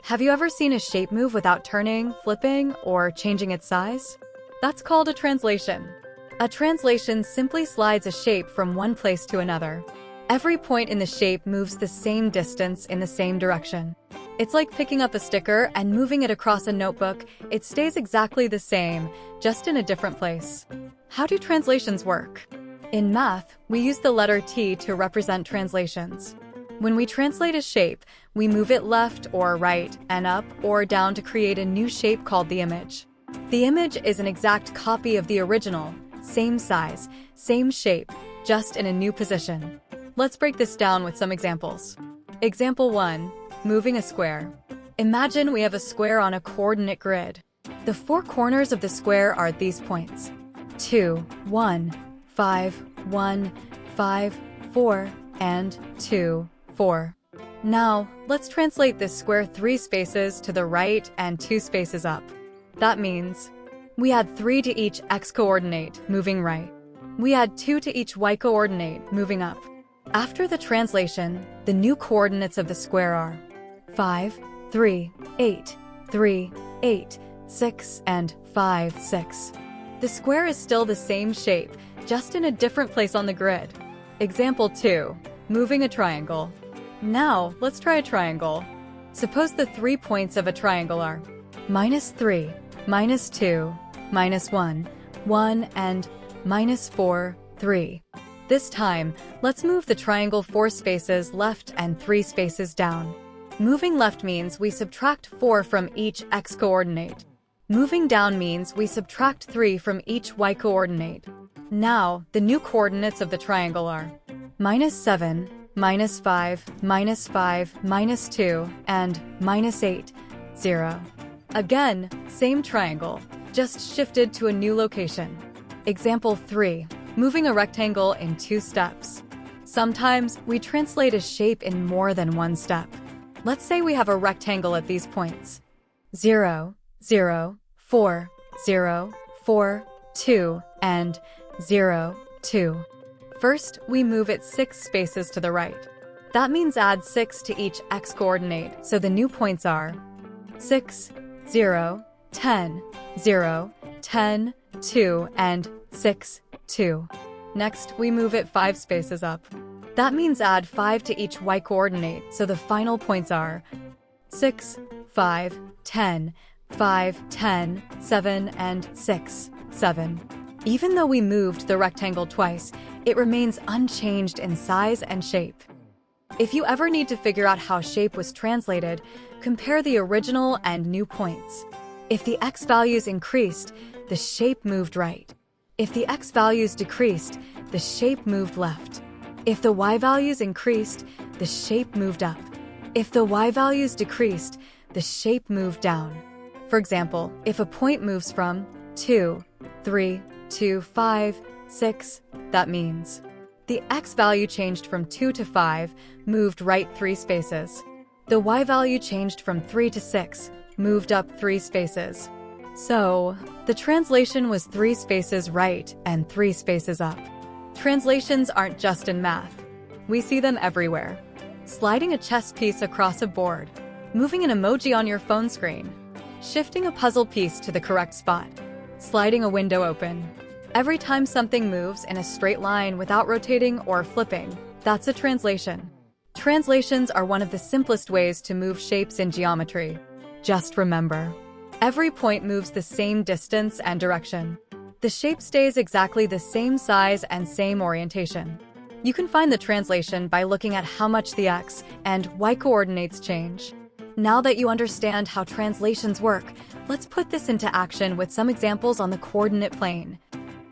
Have you ever seen a shape move without turning, flipping, or changing its size? That's called a translation. A translation simply slides a shape from one place to another. Every point in the shape moves the same distance in the same direction. It's like picking up a sticker and moving it across a notebook. It stays exactly the same, just in a different place. How do translations work? In math, we use the letter T to represent translations. When we translate a shape, we move it left or right and up or down to create a new shape called the image. The image is an exact copy of the original, same size, same shape, just in a new position. Let's break this down with some examples. Example 1. Moving a square. Imagine we have a square on a coordinate grid. The four corners of the square are these points: 2, 1, 5, 1, 5, 4, and 2, 4. Now, let's translate this square 3 spaces to the right and 2 spaces up. That means we add 3 to each x-coordinate, moving right. We add 2 to each y-coordinate, moving up. After the translation, the new coordinates of the square are 5, 3, 8, 3, 8, 6, and 5, 6. The square is still the same shape, just in a different place on the grid. Example 2. Moving a triangle. Now, let's try a triangle. Suppose the 3 points of a triangle are -3, -2, -1, 1, and -4, 3. This time, let's move the triangle 4 spaces left and 3 spaces down. Moving left means we subtract 4 from each x-coordinate. Moving down means we subtract 3 from each y-coordinate. Now, the new coordinates of the triangle are -7, -5, -5, -2, and -8, 0. Again, same triangle, just shifted to a new location. Example 3. Moving a rectangle in 2 steps. Sometimes, we translate a shape in more than one step. Let's say we have a rectangle at these points: 0, 0, 4, 0, 4, 2, and 0, 2. First, we move it 6 spaces to the right. That means add 6 to each x-coordinate, so the new points are 6, 0, 10, 0, 10, 2, and 6, 2. Next, we move it 5 spaces up. That means add 5 to each y-coordinate, so the final points are 6, 5, 10, 5, 10, 7, and 6, 7. Even though we moved the rectangle twice, it remains unchanged in size and shape. If you ever need to figure out how shape was translated, compare the original and new points. If the x values increased, the shape moved right. If the x values decreased, the shape moved left. If the y values increased, the shape moved up. If the y values decreased, the shape moved down. For example, if a point moves from 2, 3, to 5, 6, that means the x value changed from 2 to 5, moved right 3 spaces. The y value changed from 3 to 6, moved up 3 spaces. So, the translation was 3 spaces right and 3 spaces up. Translations aren't just in math. We see them everywhere. Sliding a chess piece across a board, moving an emoji on your phone screen, shifting a puzzle piece to the correct spot, sliding a window open. Every time something moves in a straight line without rotating or flipping, that's a translation. Translations are one of the simplest ways to move shapes in geometry. Just remember, every point moves the same distance and direction. The shape stays exactly the same size and same orientation. You can find the translation by looking at how much the x and y coordinates change. Now that you understand how translations work, let's put this into action with some examples on the coordinate plane.